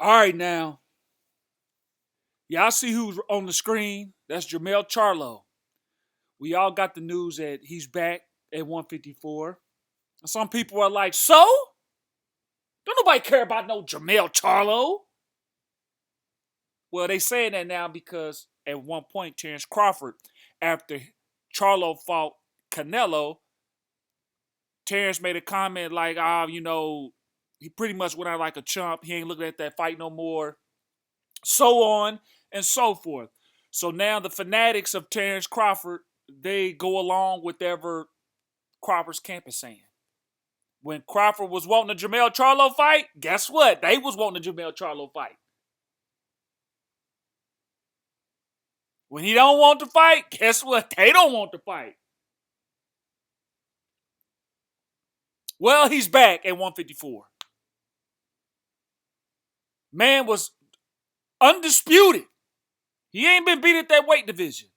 All right, now. Y'all see who's on the screen? That's Jermell Charlo. We all got the news that he's back at 154. Some people are like, so? Don't nobody care about no Jermell Charlo. Well, they saying that now because at one point, Terence Crawford, after Charlo fought Canelo, Terence made a comment like, he pretty much went out like a chump. He ain't looking at that fight no more. So on and so forth. So now the fanatics of Terence Crawford, they go along with whatever Crawford's camp is saying. When Crawford was wanting a Jermell Charlo fight, guess what? They was wanting a Jermell Charlo fight. When he don't want to fight, guess what? They don't want to fight. Well, he's back at 154. Man was undisputed. He ain't been beat at that weight division.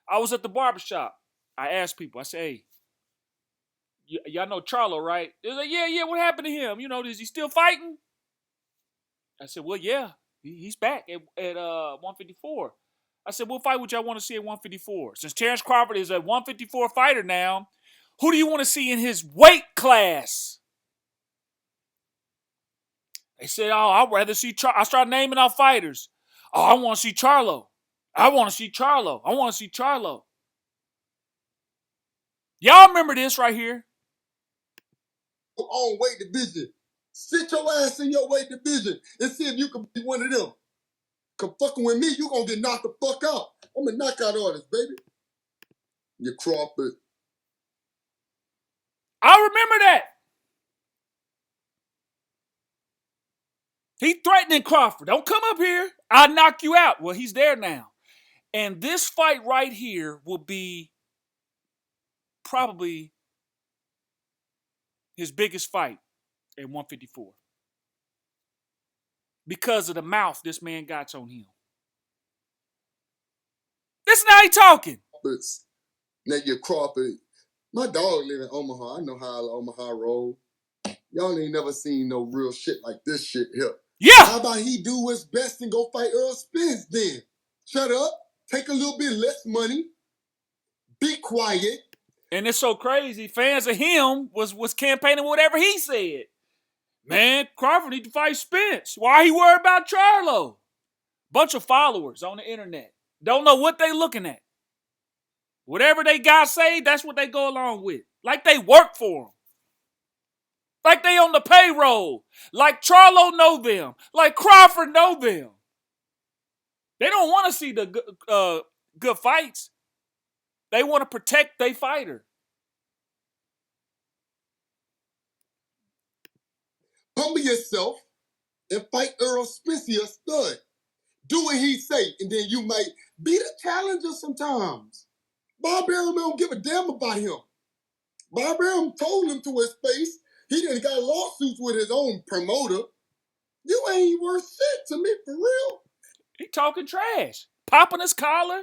I was at the barbershop. I asked people, I said, hey, y'all know Charlo, right? They're like, yeah, what happened to him? Is he still fighting? I said, well, yeah, he's back at 154. I said, what fight would y'all want to see at 154? Since Terence Crawford is a 154 fighter now, who do you want to see in his weight class? They said, oh, I'd rather see Charlo. I started naming out fighters. Oh, I want to see Charlo. I want to see Charlo. I want to see Charlo. Y'all remember this right here? Your own weight division. Sit your ass in your weight division and see if you can be one of them. Cause fucking with me, you gonna get knocked the fuck out. I'm a knockout artist, baby. You Crawford. I remember that. He threatening Crawford. Don't come up here. I'll knock you out. Well, he's there now. And this fight right here will be probably his biggest fight at 154. Because of the mouth this man got on him. Listen how he talking. Now you Crawford. My dog live in Omaha. I know how Omaha roll. Y'all ain't never seen no real shit like this shit here. Yeah. How about he do his best and go fight Earl Spence then? Shut up. Take a little bit less money. Be quiet. And it's so crazy. Fans of him was campaigning whatever he said. Man, Crawford need to fight Spence. Why he worried about Charlo? Bunch of followers on the internet. Don't know what they looking at. Whatever they got say, that's what they go along with. Like they work for him. Like they on the payroll. Like Charlo know them. Like Crawford know them. They don't want to see the good fights. They want to protect their fighter. Humble yourself and fight Earl Spence, a stud. Do what he say, and then you might be the challenger sometimes. Bob Arum don't give a damn about him. Bob Arum told him to his face he done got lawsuits with his own promoter. You ain't worth shit to me, for real. He talking trash. Popping his collar.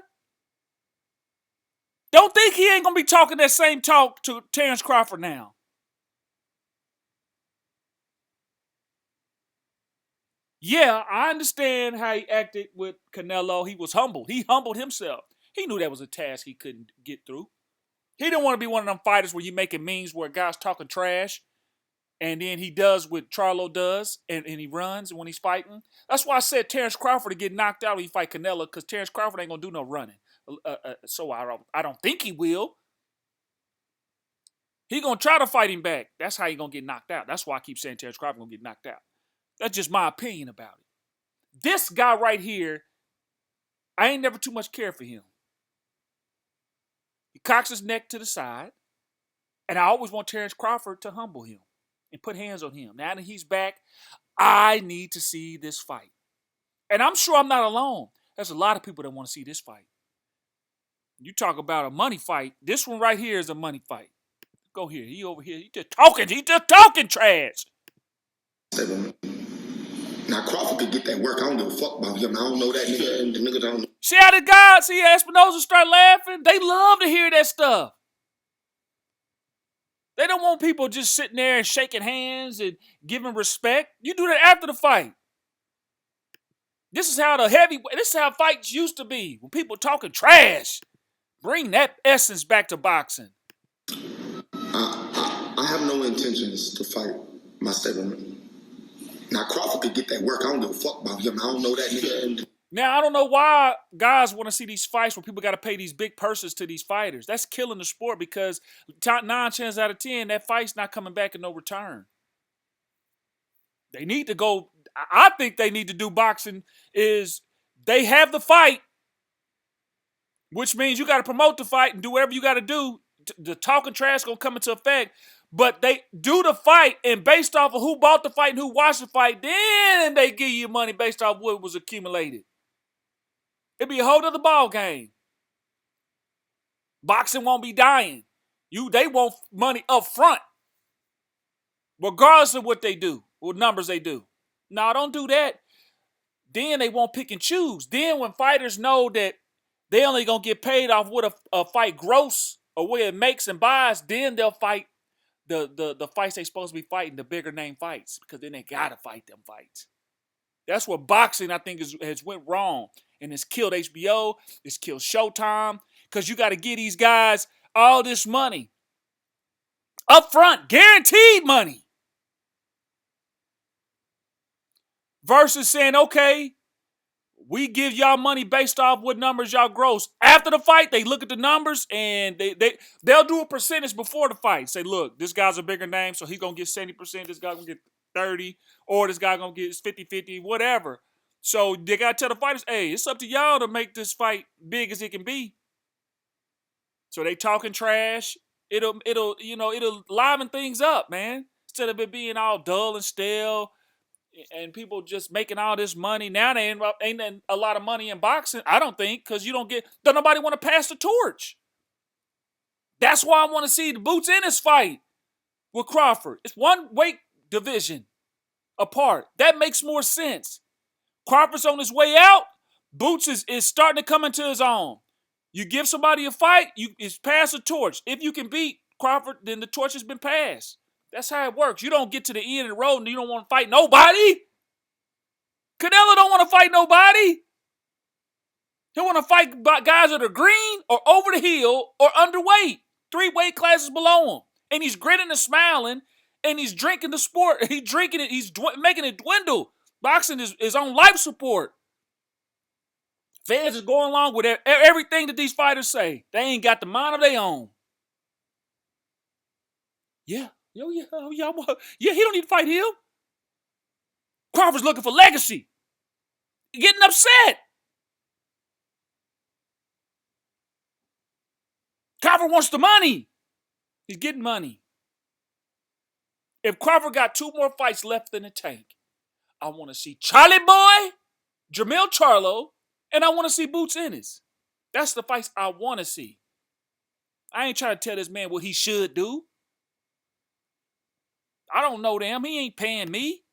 Don't think he ain't going to be talking that same talk to Terence Crawford now. Yeah, I understand how he acted with Canelo. He was humbled. He humbled himself. He knew that was a task he couldn't get through. He didn't want to be one of them fighters where you making memes where a guy's talking trash and then he does what Charlo does and he runs when he's fighting. That's why I said Terence Crawford to get knocked out when he fight Canelo because Terence Crawford ain't going to do no running. So I don't think he will. He going to try to fight him back. That's how he going to get knocked out. That's why I keep saying Terence Crawford going to get knocked out. That's just my opinion about it. This guy right here, I ain't never too much care for him. He cocks his neck to the side. And I always want Terence Crawford to humble him and put hands on him. Now that he's back, I need to see this fight. And I'm sure I'm not alone. There's a lot of people that want to see this fight. You talk about a money fight. This one right here is a money fight. Go here. He over here. He just talking trash. Now Crawford could get that work. I don't give a fuck about him. I don't know that nigga. And the nigga don't. See how the guys, see Espinosa start laughing? They love to hear that stuff. They don't want people just sitting there and shaking hands and giving respect. You do that after the fight. This is how this is how fights used to be. When people talking trash. Bring that essence back to boxing. I have no intentions to fight my stablemate. Now Crawford could get that work. I don't give a fuck about him. I don't know that nigga. Now, I don't know why guys want to see these fights where people got to pay these big purses to these fighters. That's killing the sport because 9 chances out of 10, that fight's not coming back in no return. They need to go. I think they need to do boxing is they have the fight, which means you got to promote the fight and do whatever you got to do. The talking trash going to come into effect. But they do the fight, and based off of who bought the fight and who watched the fight, then they give you money based off what was accumulated. It'd be a whole other ball game. Boxing won't be dying. They want money up front, regardless of what they do, what numbers they do. No, don't do that. Then they won't pick and choose. Then when fighters know that they only gonna get paid off what a fight gross or what it makes and buys, then they'll fight the fights they supposed to be fighting, the bigger name fights, because then they gotta fight them fights. That's what boxing, I think, has went wrong. And it's killed HBO. It's killed Showtime. Because you got to give these guys all this money. Up front. Guaranteed money. Versus saying, okay, we give y'all money based off what numbers y'all gross. After the fight, they look at the numbers and they'll do a percentage before the fight. Say, look, this guy's a bigger name, so he's going to get 70%. This guy's going to get 30, or this guy gonna get 50-50, whatever. So they gotta tell the fighters, hey, it's up to y'all to make this fight big as it can be. So they talking trash. It'll liven things up, man. Instead of it being all dull and stale, and people just making all this money. Now they ain't a lot of money in boxing, I don't think, because don't nobody want to pass the torch. That's why I want to see the Boots Ennis fight with Crawford. It's one weight division apart. That makes more sense. Crawford's on his way out. Boots is starting to come into his own. You give somebody a fight, it's pass the torch. If you can beat Crawford, then the torch has been passed. That's how it works. You don't get to the end of the road and you don't want to fight nobody. Canelo don't want to fight nobody. He want to fight guys that are green or over the hill or underweight. 3 weight classes below him. And he's grinning and smiling. And he's drinking the sport. He's drinking it. He's making it dwindle. Boxing is on life support. Fans is going along with everything that these fighters say. They ain't got the mind of their own. Yeah. Yeah, he don't need to fight him. Crawford's looking for legacy. Getting upset. Crawford wants the money. He's getting money. If Crawford got 2 more fights left in the tank, I want to see Charlie Boy, Jermell Charlo, and I want to see Boots Ennis. That's the fights I want to see. I ain't trying to tell this man what he should do. I don't know them. He ain't paying me.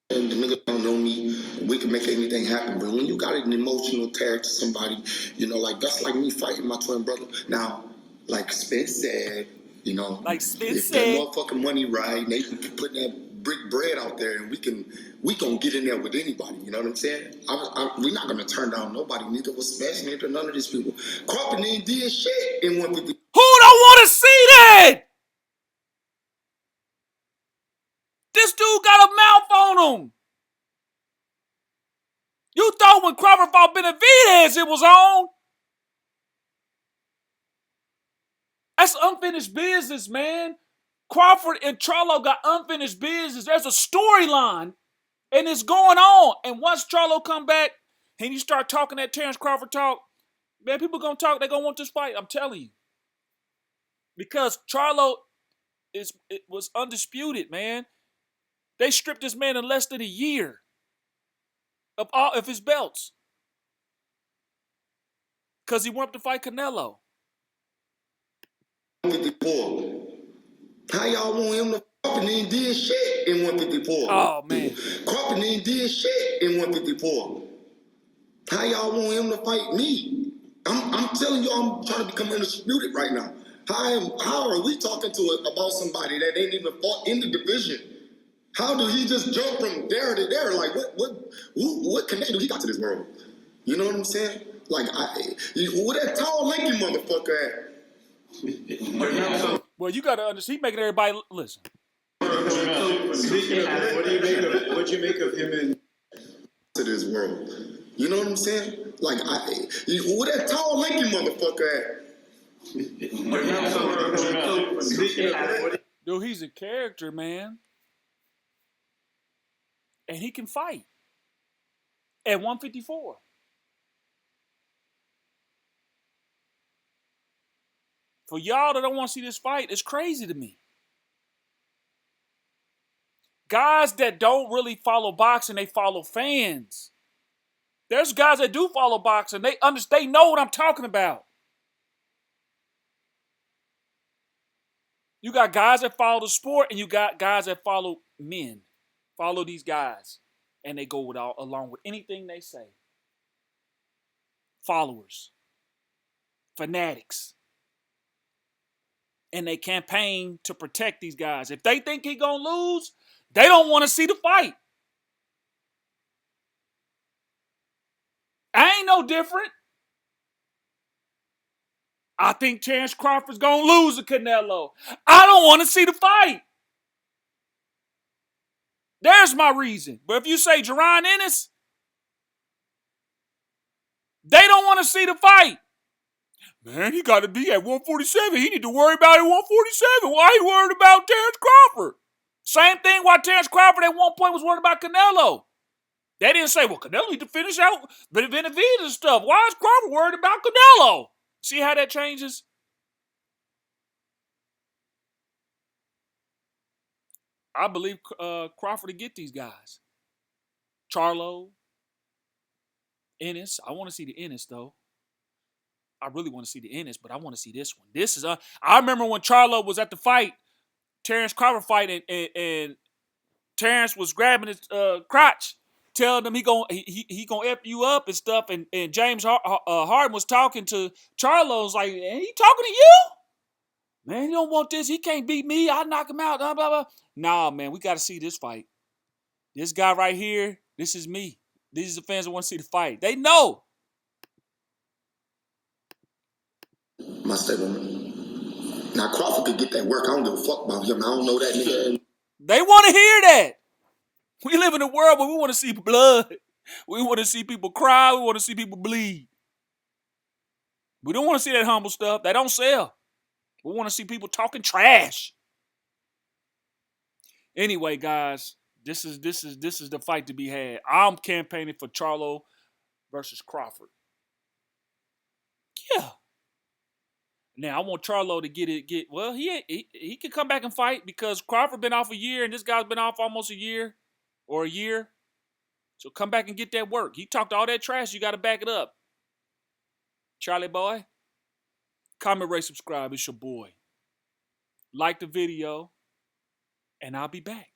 And the nigga don't know me. We can make anything happen. But when you got an emotional tag to somebody, that's like me fighting my twin brother. Now, like Spence said, like Spence if said, that motherfucking money right, they can put that brick bread out there, and we gonna get in there with anybody. You know what I'm saying? We're not gonna turn down nobody. Neither was Spence, neither none of these people. Crawford ain't did shit in 150. Who don't want to see that? This dude got a mouth on him. You thought when Crawford fought Benavidez it was on? That's unfinished business, man. Crawford and Charlo got unfinished business. There's a storyline, and it's going on. And once Charlo come back and you start talking that Terence Crawford talk, man, people gonna talk. They gonna want this fight. I'm telling you, because Charlo was undisputed, man. They stripped this man in less than a year of all of his belts because he went up to fight Canelo. 154. How y'all want him to Crawford ain't did shit in 154? Oh, man. Crawford ain't did shit in 154. How y'all want him to fight me? I'm telling you, I'm trying to become undisputed right now. How are we talking about somebody that ain't even fought in the division? How do he just jump from there to there? Like, what connection do he got to this world? You know what I'm saying? Like, where that tall, lanky motherfucker at? Well, you got to understand. He's making everybody listen. What do you make of him in to this world? You know what I'm saying? Like, where that tall, lanky motherfucker at? Dude, he's a character, man. And he can fight at 154. For y'all that don't want to see this fight, it's crazy to me. Guys that don't really follow boxing, they follow fans. There's guys that do follow boxing. They know what I'm talking about. You got guys that follow the sport, and you got guys that follow men. Follow these guys. And they go along with anything they say. Followers. Fanatics. And they campaign to protect these guys. If they think he's going to lose, they don't want to see the fight. I ain't no different. I think Terence Crawford's going to lose to Canelo. I don't want to see the fight. There's my reason. But if you say Jerron Ennis, they don't want to see the fight. Man, he got to be at 147. He need to worry about it at 147. Why he worried about Terence Crawford? Same thing why Terence Crawford at one point was worried about Canelo. They didn't say, well, Canelo need to finish out Benavidez and stuff. Why is Crawford worried about Canelo? See how that changes? I believe Crawford to get these guys. Charlo, Ennis. I want to see the Ennis, though. I really want to see the Ennis, but I want to see this one. This is I remember when Charlo was at the fight, Terence Crawford fight, and Terence was grabbing his crotch, telling him he gonna F you up and stuff. And James Harden was talking to Charlo, was like, "Ain't he talking to you? Man, he don't want this. He can't beat me. I'll knock him out." Blah, blah, blah. Nah, man, we got to see this fight. This guy right here, this is me. These are the fans that want to see the fight. They know. My statement. Now, Crawford could get that work. I don't give a fuck about him. I don't know that nigga. They want to hear that. We live in a world where we want to see blood. We want to see people cry. We want to see people bleed. We don't want to see that humble stuff. That don't sell. We want to see people talking trash. Anyway, guys, this is the fight to be had. I'm campaigning for Charlo versus Crawford. Yeah. Now I want Charlo to get well. He can come back and fight because Crawford been off a year and this guy's been off almost a year or a year. So come back and get that work. He talked all that trash. You got to back it up. Charlie boy, comment, rate, subscribe. It's your boy. Like the video, and I'll be back.